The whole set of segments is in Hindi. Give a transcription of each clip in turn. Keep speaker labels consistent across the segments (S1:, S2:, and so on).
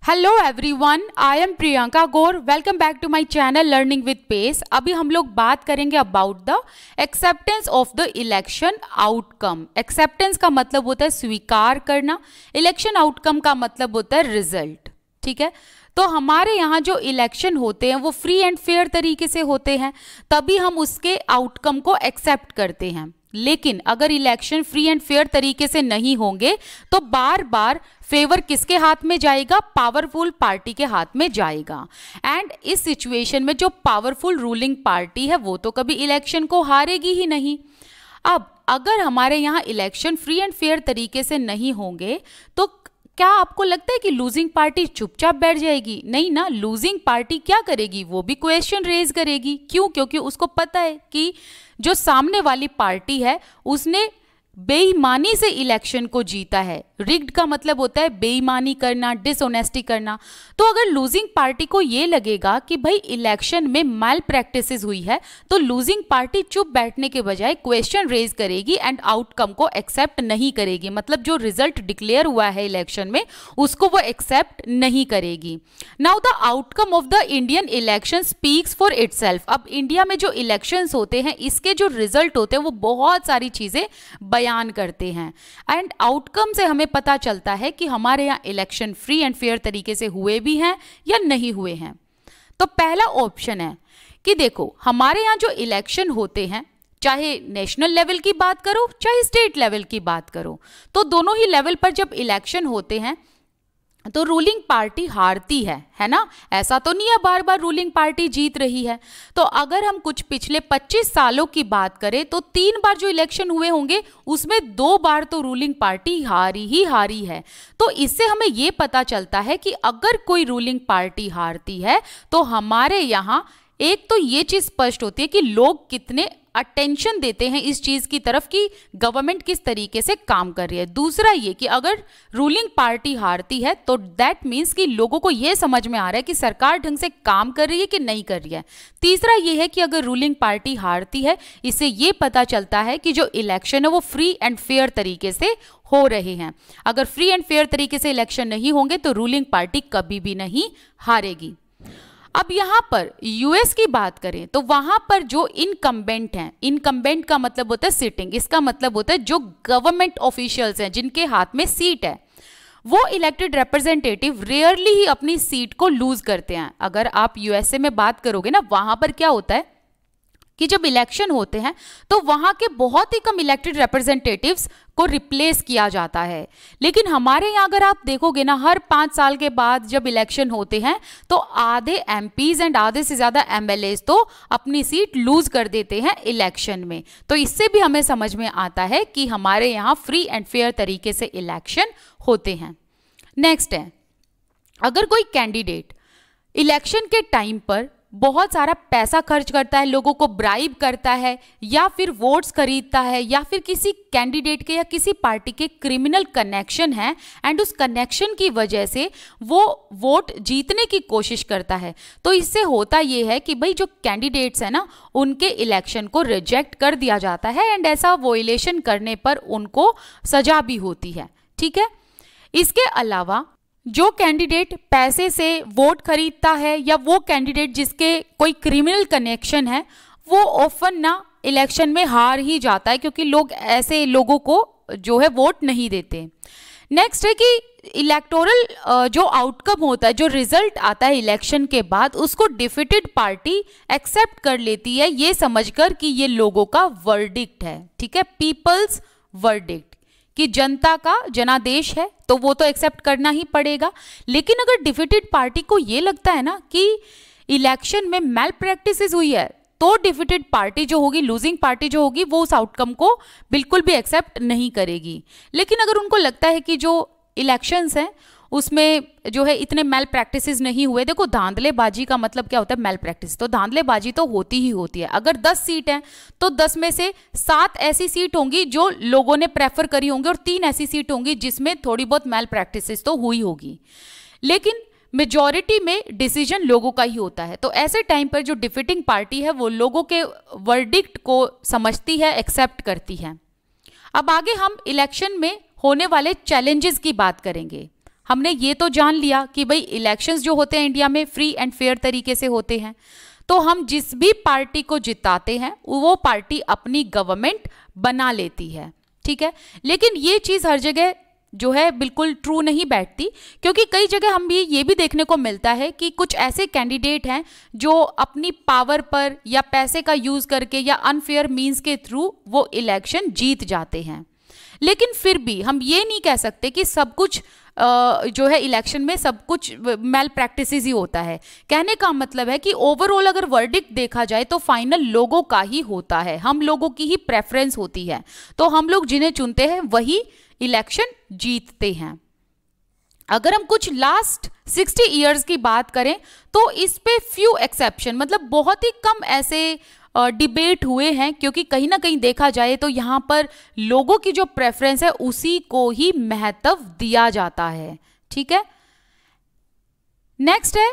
S1: Hello everyone, I am Priyanka Gaur. Welcome back to my channel learning with pace. अभी हम लोग बात करेंगे about the acceptance of the election outcome. Acceptance का मतलब होता है स्वीकार करना, इलेक्शन आउटकम का मतलब होता है रिजल्ट। ठीक है, तो हमारे यहाँ जो इलेक्शन होते हैं वो फ्री एंड फेयर तरीके से होते हैं, तभी हम उसके आउटकम को एक्सेप्ट करते हैं। लेकिन अगर इलेक्शन फ्री एंड फेयर तरीके से नहीं होंगे तो बार बार फेवर किसके हाथ में जाएगा? पावरफुल पार्टी के हाथ में जाएगा। एंड इस सिचुएशन में जो पावरफुल रूलिंग पार्टी है वो तो कभी इलेक्शन को हारेगी ही नहीं। अब अगर हमारे यहाँ इलेक्शन फ्री एंड फेयर तरीके से नहीं होंगे तो क्या आपको लगता है कि लूजिंग पार्टी चुपचाप बैठ जाएगी? नहीं ना, लूजिंग पार्टी क्या करेगी? वो भी क्वेश्चन रेज करेगी। क्यों? क्योंकि उसको पता है कि जो सामने वाली पार्टी है उसने बेईमानी से इलेक्शन को जीता है। रिग्ड का मतलब होता है बेईमानी करना, डिसऑनेस्टी करना। तो अगर लूजिंग पार्टी को ये लगेगा कि भाई इलेक्शन में मैल प्रैक्टिसेस हुई है तो लूजिंग पार्टी चुप बैठने के बजाय क्वेश्चन रेज करेगी एंड आउटकम को एक्सेप्ट नहीं करेगी। मतलब जो रिजल्ट डिक्लेयर हुआ है इलेक्शन में उसको वो एक्सेप्ट नहीं करेगी। Now the outcome of the Indian election speaks for itself. अब इंडिया में जो इलेक्शंस होते हैं इसके जो रिजल्ट होते हैं वो बहुत सारी चीजें बयान करते हैं एंड आउटकम से हमें पता चलता है कि हमारे यहाँ इलेक्शन फ्री एंड फेयर तरीके से हुए भी हैं या नहीं हुए हैं। तो पहला ऑप्शन है कि देखो हमारे यहाँ जो इलेक्शन होते हैं, चाहे नेशनल लेवल की बात करो चाहे स्टेट लेवल की बात करो, तो दोनों ही लेवल पर जब इलेक्शन होते हैं तो रूलिंग पार्टी हारती है ना। ऐसा तो नहीं है बार बार रूलिंग पार्टी जीत रही है। तो अगर हम कुछ पिछले 25 सालों की बात करें तो 3 बार जो इलेक्शन हुए होंगे उसमें 2 बार तो रूलिंग पार्टी हारी है। तो इससे हमें ये पता चलता है कि अगर कोई रूलिंग पार्टी हारती है तो हमारे यहाँ एक तो ये चीज स्पष्ट होती है कि लोग कितने अटेंशन देते हैं इस चीज की तरफ कि गवर्नमेंट किस तरीके से काम कर रही है। दूसरा ये कि अगर रूलिंग पार्टी हारती है तो दैट मीन्स कि लोगों को ये समझ में आ रहा है कि सरकार ढंग से काम कर रही है कि नहीं कर रही है। तीसरा ये है कि अगर रूलिंग पार्टी हारती है इससे ये पता चलता है कि जो इलेक्शन है वो फ्री एंड फेयर तरीके से हो रहे हैं। अगर फ्री एंड फेयर तरीके से इलेक्शन नहीं होंगे तो रूलिंग पार्टी कभी भी नहीं हारेगी। अब यहाँ पर यूएस की बात करें तो वहां पर जो इनकम्बेंट हैं, इनकम्बेंट का मतलब होता है सिटिंग, इसका मतलब होता है जो गवर्नमेंट ऑफिशियल्स हैं जिनके हाथ में सीट है, वो इलेक्टेड रिप्रेजेंटेटिव रेयरली ही अपनी सीट को लूज करते हैं। अगर आप यूएसए में बात करोगे ना, वहां पर क्या होता है कि जब इलेक्शन होते हैं तो वहां के बहुत ही कम इलेक्टेड रिप्रेजेंटेटिव्स को रिप्लेस किया जाता है। लेकिन हमारे यहाँ अगर आप देखोगे ना, हर 5 साल के बाद जब इलेक्शन होते हैं तो आधे एमपीज एंड आधे से ज्यादा एमएलएज तो अपनी सीट लूज कर देते हैं इलेक्शन में। तो इससे भी हमें समझ में आता है कि हमारे यहाँ फ्री एंड फेयर तरीके से इलेक्शन होते हैं। नेक्स्ट है, अगर कोई कैंडिडेट इलेक्शन के टाइम पर बहुत सारा पैसा खर्च करता है, लोगों को ब्राइब करता है या फिर वोट्स खरीदता है या फिर किसी कैंडिडेट के या किसी पार्टी के क्रिमिनल कनेक्शन है एंड उस कनेक्शन की वजह से वो वोट जीतने की कोशिश करता है, तो इससे होता ये है कि भाई जो कैंडिडेट्स है ना उनके इलेक्शन को रिजेक्ट कर दिया जाता है एंड ऐसा वोलेशन करने पर उनको सजा भी होती है। ठीक है, इसके अलावा जो कैंडिडेट पैसे से वोट खरीदता है या वो कैंडिडेट जिसके कोई क्रिमिनल कनेक्शन है वो ऑफन ना इलेक्शन में हार ही जाता है, क्योंकि लोग ऐसे लोगों को जो है वोट नहीं देते। नेक्स्ट है कि इलेक्टोरल जो आउटकम होता है, जो रिजल्ट आता है इलेक्शन के बाद, उसको डिफीटेड पार्टी एक्सेप्ट कर लेती है ये समझकर कि ये लोगों का वर्डिक्ट है। ठीक है, पीपल्स वर्डिक्ट, कि जनता का जनादेश है तो वो तो एक्सेप्ट करना ही पड़ेगा। लेकिन अगर डिफीटेड पार्टी को ये लगता है ना कि इलेक्शन में मैल प्रैक्टिसेस हुई है तो डिफीटेड पार्टी जो होगी, लूजिंग पार्टी जो होगी, वो उस आउटकम को बिल्कुल भी एक्सेप्ट नहीं करेगी। लेकिन अगर उनको लगता है कि जो इलेक्शंस हैं उसमें जो है इतने मैल प्रैक्टिसेस नहीं हुए, देखो धांधलेबाजी का मतलब क्या होता है? मैल प्रैक्टिस। तो धांधलेबाजी तो होती ही होती है। अगर 10 सीट हैं तो 10 में से 7 ऐसी सीट होंगी जो लोगों ने प्रेफर करी होंगी और 3 ऐसी सीट होंगी जिसमें थोड़ी बहुत मैल प्रैक्टिसेस तो हुई होगी। लेकिन मेजॉरिटी में डिसीजन लोगों का ही होता है। तो ऐसे टाइम पर जो डिफीटिंग पार्टी है वो लोगों के वर्डिक्ट को समझती है, एक्सेप्ट करती है। अब आगे हम इलेक्शन में होने वाले चैलेंजेस की बात करेंगे। हमने ये तो जान लिया कि भाई इलेक्शंस जो होते हैं इंडिया में फ्री एंड फेयर तरीके से होते हैं, तो हम जिस भी पार्टी को जिताते हैं वो पार्टी अपनी गवर्नमेंट बना लेती है, ठीक है। लेकिन ये चीज़ हर जगह जो है बिल्कुल ट्रू नहीं बैठती, क्योंकि कई जगह हम भी ये भी देखने को मिलता है कि कुछ ऐसे कैंडिडेट हैं जो अपनी पावर पर या पैसे का यूज़ करके या अनफेयर मीन्स के थ्रू वो इलेक्शन जीत जाते हैं। लेकिन फिर भी हम ये नहीं कह सकते कि सब कुछ जो है इलेक्शन में सब कुछ मैल प्रैक्टिसेस ही होता है। कहने का मतलब है कि ओवरऑल अगर वर्डिक्ट देखा जाए तो फाइनल लोगों का ही होता है, हम लोगों की ही प्रेफरेंस होती है, तो हम लोग जिन्हें चुनते हैं वही इलेक्शन जीतते हैं। अगर हम कुछ लास्ट 60 इयर्स की बात करें तो इस पे फ्यू एक्सेप्शन, मतलब बहुत ही कम ऐसे डिबेट हुए हैं, क्योंकि कहीं ना कहीं देखा जाए तो यहाँ पर लोगों की जो प्रेफरेंस है उसी को ही महत्व दिया जाता है, ठीक है। नेक्स्ट है,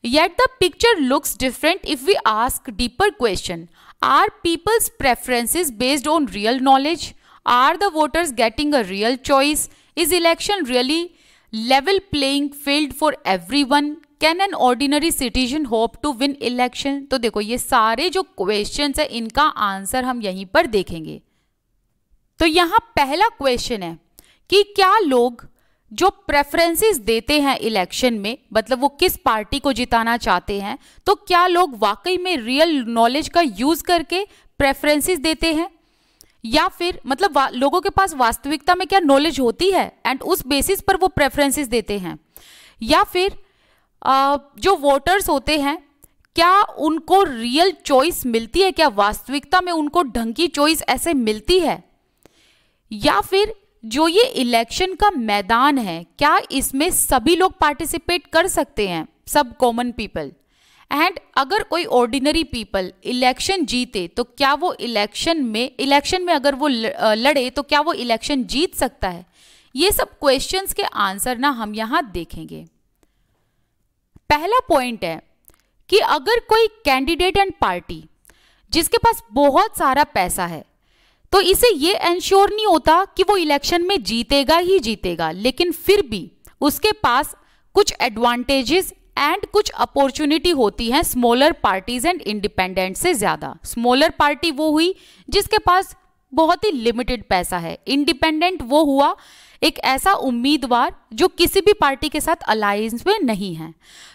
S1: yet the picture looks different if we ask deeper question, are peoples preferences based on real knowledge, are the voters getting a real choice, is election really level playing field for everyone, can an ordinary citizen hope to win election. तो देखो ये सारे जो क्वेश्चंस है इनका आंसर हम यहीं पर देखेंगे। तो यहां पहला क्वेश्चन है कि क्या लोग जो प्रेफरेंसेस देते हैं इलेक्शन में, मतलब वो किस पार्टी को जिताना चाहते हैं, तो क्या लोग वाकई में रियल नॉलेज का यूज करके प्रेफरेंसेस देते हैं, या फिर मतलब लोगों के पास वास्तविकता में क्या नॉलेज होती है एंड उस बेसिस पर वो प्रेफरेंसेस देते हैं, या फिर जो वोटर्स होते हैं क्या उनको रियल चॉइस मिलती है, क्या वास्तविकता में उनको ढंग की चॉइस ऐसे मिलती है, या फिर जो ये इलेक्शन का मैदान है क्या इसमें सभी लोग पार्टिसिपेट कर सकते हैं, सब कॉमन पीपल, एंड अगर कोई ऑर्डिनरी पीपल इलेक्शन जीते तो क्या वो इलेक्शन में अगर वो लड़े तो क्या वो इलेक्शन जीत सकता है। ये सब क्वेश्चंस के आंसर ना हम यहां देखेंगे। पहला पॉइंट है कि अगर कोई कैंडिडेट एंड पार्टी जिसके पास बहुत सारा पैसा है तो इसे ये एंश्योर नहीं होता कि वो इलेक्शन में जीतेगा ही जीतेगा, लेकिन फिर भी उसके पास कुछ एडवांटेजेस एंड कुछ अपॉर्चुनिटी होती हैं स्मॉलर पार्टीज एंड इंडिपेंडेंट से ज्यादा। स्मॉलर पार्टी वो हुई जिसके पास बहुत ही लिमिटेड पैसा है, इंडिपेंडेंट वो हुआ एक ऐसा उम्मीदवार जो किसी भी पार्टी के साथ अलायंस में नहीं है।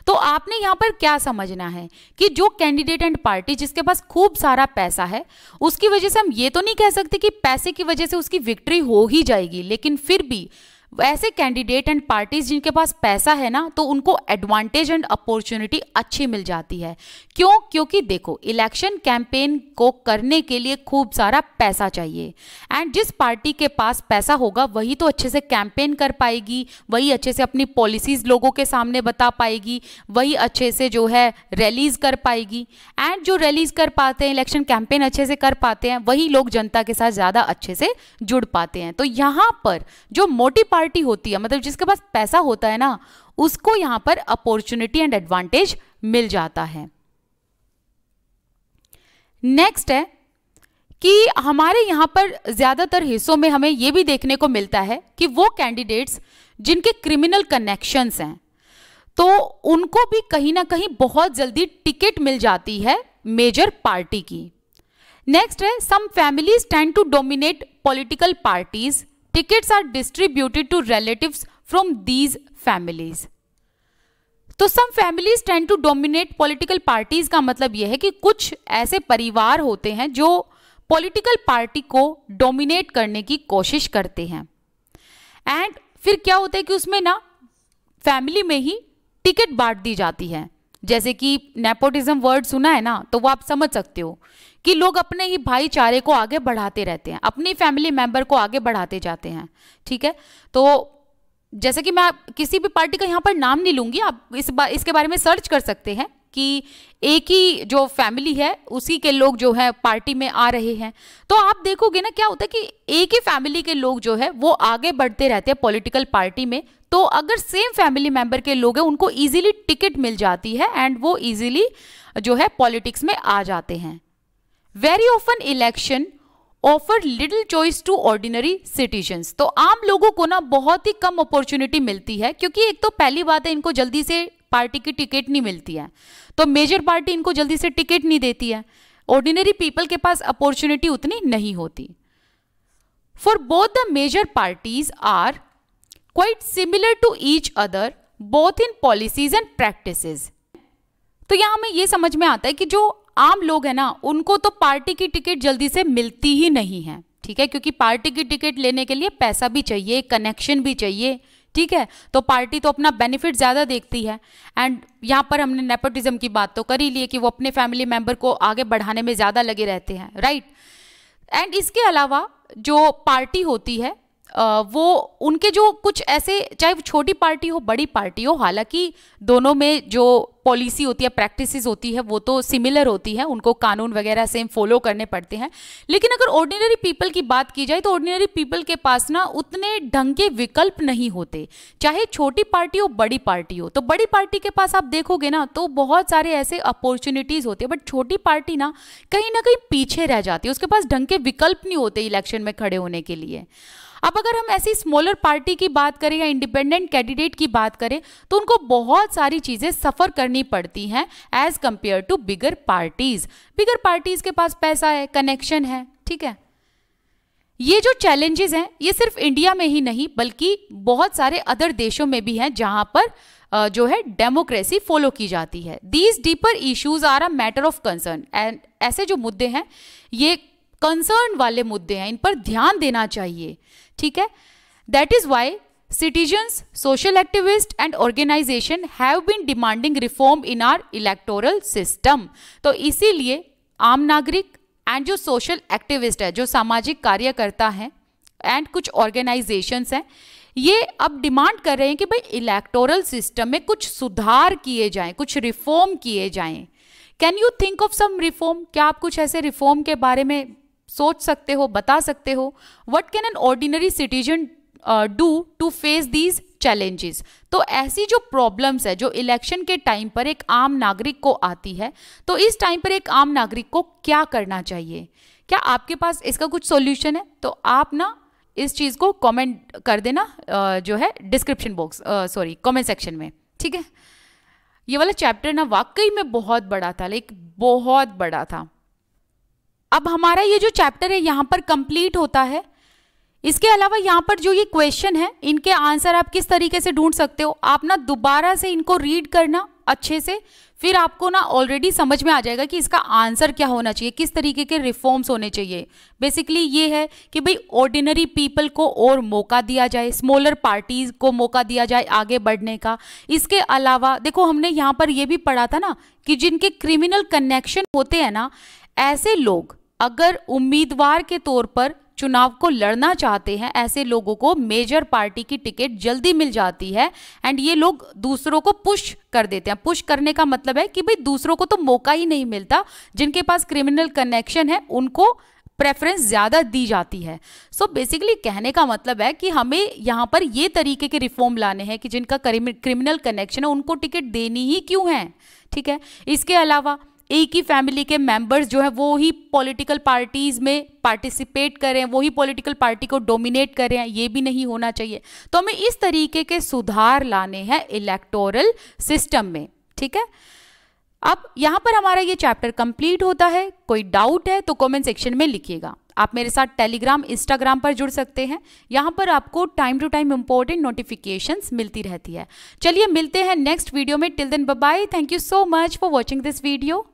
S1: तो आपने यहाँ पर क्या समझना है कि जो कैंडिडेट एंड पार्टी जिसके पास खूब सारा पैसा है उसकी वजह से हम ये तो नहीं कह सकते कि पैसे की वजह से उसकी विक्ट्री हो ही जाएगी, लेकिन फिर भी ऐसे कैंडिडेट एंड पार्टीज जिनके पास पैसा है ना तो उनको एडवांटेज एंड अपॉर्चुनिटी अच्छी मिल जाती है। क्यों? क्योंकि देखो इलेक्शन कैंपेन को करने के लिए खूब सारा पैसा चाहिए, एंड जिस पार्टी के पास पैसा होगा वही तो अच्छे से कैंपेन कर पाएगी, वही अच्छे से अपनी पॉलिसीज लोगों के सामने बता पाएगी, वही अच्छे से जो है रैलीज कर पाएगी, एंड जो रैलीज कर पाते हैं इलेक्शन कैंपेन अच्छे से कर पाते हैं वही लोग जनता के साथ ज़्यादा अच्छे से जुड़ पाते हैं। तो यहाँ पर जो मोटी पार्टी होती है, मतलब जिसके पास पैसा होता है ना, उसको यहां पर अपॉर्चुनिटी एंड एडवांटेज मिल जाता है। नेक्स्ट है कि हमारे यहां पर ज्यादातर हिस्सों में हमें यह भी देखने को मिलता है कि वो कैंडिडेट्स जिनके क्रिमिनल कनेक्शंस हैं तो उनको भी कहीं ना कहीं बहुत जल्दी टिकट मिल जाती है मेजर पार्टी की। नेक्स्ट है some families tend to dominate political parties, tickets are distributed to relatives from these families। तो some families tend to dominate political parties का मतलब यह है कि कुछ ऐसे परिवार होते हैं जो पॉलिटिकल पार्टी को डोमिनेट करने की कोशिश करते हैं, एंड फिर क्या होता है कि उसमें ना फैमिली में ही टिकट बांट दी जाती है। जैसे कि नेपोटिज्म वर्ड सुना है ना, तो वो आप समझ सकते हो कि लोग अपने ही भाईचारे को आगे बढ़ाते रहते हैं, अपनी फैमिली मेंबर को आगे बढ़ाते जाते हैं, ठीक है। तो जैसे कि मैं किसी भी पार्टी का यहाँ पर नाम नहीं लूंगी, आप इसके बारे में सर्च कर सकते हैं कि एक ही जो फैमिली है उसी के लोग जो है पार्टी में आ रहे हैं, तो आप देखोगे ना क्या होता है कि एक ही फैमिली के लोग जो है वो आगे बढ़ते रहते हैं पॉलिटिकल पार्टी में। तो अगर सेम फैमिली मेंबर के लोग हैं उनको इजीली टिकट मिल जाती है एंड वो इजीली जो है पॉलिटिक्स में आ जाते हैं। Very often election offer little choice to ordinary citizens. तो आम लोगों को ना बहुत ही कम अपॉर्चुनिटी मिलती है, क्योंकि एक तो पहली बात है इनको जल्दी से पार्टी की टिकट नहीं मिलती है, तो मेजर पार्टी इनको जल्दी से टिकट नहीं देती है। ऑर्डिनरी पीपल के पास अपॉर्चुनिटी उतनी नहीं होती। For both the major parties are quite similar to each other both in policies and practices. तो यहां हमें यह समझ में आता है कि जो आम लोग हैं ना, उनको तो पार्टी की टिकट जल्दी से मिलती ही नहीं है, ठीक है, क्योंकि पार्टी की टिकट लेने के लिए पैसा भी चाहिए, कनेक्शन भी चाहिए, ठीक है। तो पार्टी तो अपना बेनिफिट ज्यादा देखती है। एंड यहाँ पर हमने नेपोटिज्म की बात तो कर ही ली है कि वो अपने फैमिली मेंबर को आगे बढ़ाने में ज्यादा लगे रहते हैं, राइट। एंड इसके अलावा जो पार्टी होती है वो उनके जो कुछ ऐसे, चाहे वो छोटी पार्टी हो बड़ी पार्टी हो, हालांकि दोनों में जो पॉलिसी होती है, प्रैक्टिसेस होती है, वो तो सिमिलर होती है, उनको कानून वगैरह सेम फॉलो करने पड़ते हैं। लेकिन अगर ऑर्डिनरी पीपल की बात की जाए तो ऑर्डिनरी पीपल के पास ना उतने ढंग के विकल्प नहीं होते, चाहे छोटी पार्टी हो बड़ी पार्टी हो। तो बड़ी पार्टी के पास आप देखोगे ना तो बहुत सारे ऐसे अपॉर्चुनिटीज होते हैं, बट छोटी पार्टी ना कहीं पीछे रह जाती है, उसके पास ढंग के विकल्प नहीं होते इलेक्शन में खड़े होने के लिए। अब अगर हम ऐसी स्मॉलर पार्टी की बात करें या इंडिपेंडेंट कैंडिडेट की बात करें तो उनको बहुत सारी चीजें सफर करनी पड़ती हैं as compare to bigger parties. Bigger parties के पास पैसा है, कनेक्शन है, ठीक है। ये जो चैलेंजेस हैं ये सिर्फ इंडिया में ही नहीं बल्कि बहुत सारे अदर देशों में भी हैं जहां पर जो है डेमोक्रेसी फॉलो की जाती है। These deeper issues are a matter of concern and ऐसे जो मुद्दे हैं ये कंसर्न वाले मुद्दे हैं, इन पर ध्यान देना चाहिए, ठीक है। That is why citizens, social activist and organisation have been demanding reform in our electoral system. तो इसीलिए आम नागरिक एंड जो सोशल एक्टिविस्ट है, जो सामाजिक कार्यकर्ता हैं एंड कुछ ऑर्गेनाइजेशंस हैं, ये अब डिमांड कर रहे हैं कि भाई इलेक्टोरल सिस्टम में कुछ सुधार किए जाएं, कुछ रिफॉर्म किए जाएं। Can you think of some reform? क्या आप कुछ ऐसे रिफॉर्म के बारे में सोच सकते हो, बता सकते हो? What can an ordinary citizen do to face these challenges? तो ऐसी जो प्रॉब्लम्स है जो इलेक्शन के टाइम पर एक आम नागरिक को आती है, तो इस टाइम पर एक आम नागरिक को क्या करना चाहिए? क्या आपके पास इसका कुछ सॉल्यूशन है? तो आप ना इस चीज को कमेंट कर देना जो है description box, sorry comment section में, ठीक है। ये वाला चैप्टर ना वाकई में बहुत बड़ा था, लेकिन बहुत बड़ा था। अब हमारा ये जो चैप्टर है यहाँ पर कंप्लीट होता है। इसके अलावा यहाँ पर जो ये क्वेश्चन है इनके आंसर आप किस तरीके से ढूंढ सकते हो, आप ना दोबारा से इनको रीड करना अच्छे से, फिर आपको ना ऑलरेडी समझ में आ जाएगा कि इसका आंसर क्या होना चाहिए, किस तरीके के रिफॉर्म्स होने चाहिए। बेसिकली ये है कि भाई ऑर्डिनरी पीपल को और मौका दिया जाए, स्मॉलर पार्टीज को मौका दिया जाए आगे बढ़ने का। इसके अलावा देखो हमने यहाँ पर ये भी पढ़ा था ना कि जिनके क्रिमिनल कनेक्शन होते हैं ना, ऐसे लोग अगर उम्मीदवार के तौर पर चुनाव को लड़ना चाहते हैं, ऐसे लोगों को मेजर पार्टी की टिकट जल्दी मिल जाती है एंड ये लोग दूसरों को पुश कर देते हैं। पुश करने का मतलब है कि भाई दूसरों को तो मौका ही नहीं मिलता, जिनके पास क्रिमिनल कनेक्शन है उनको प्रेफरेंस ज्यादा दी जाती है। सो बेसिकली कहने का मतलब है कि हमें यहाँ पर ये तरीके के रिफॉर्म लाने हैं कि जिनका क्रिमिनल कनेक्शन है उनको टिकट देनी ही क्यों है, ठीक है। इसके अलावा एक ही फैमिली के मेंबर्स जो है वो ही पॉलिटिकल पार्टीज में पार्टिसिपेट करें, वो ही पॉलिटिकल पार्टी को डोमिनेट करें, ये भी नहीं होना चाहिए। तो हमें इस तरीके के सुधार लाने हैं इलेक्टोरल सिस्टम में, ठीक है। अब यहाँ पर हमारा ये चैप्टर कंप्लीट होता है। कोई डाउट है तो कमेंट सेक्शन में लिखिएगा। आप मेरे साथ टेलीग्राम, इंस्टाग्राम पर जुड़ सकते हैं, यहाँ पर आपको time to time important notifications मिलती रहती है। चलिए मिलते हैं नेक्स्ट वीडियो में। Till then bye bye. Thank you so much for watching this video.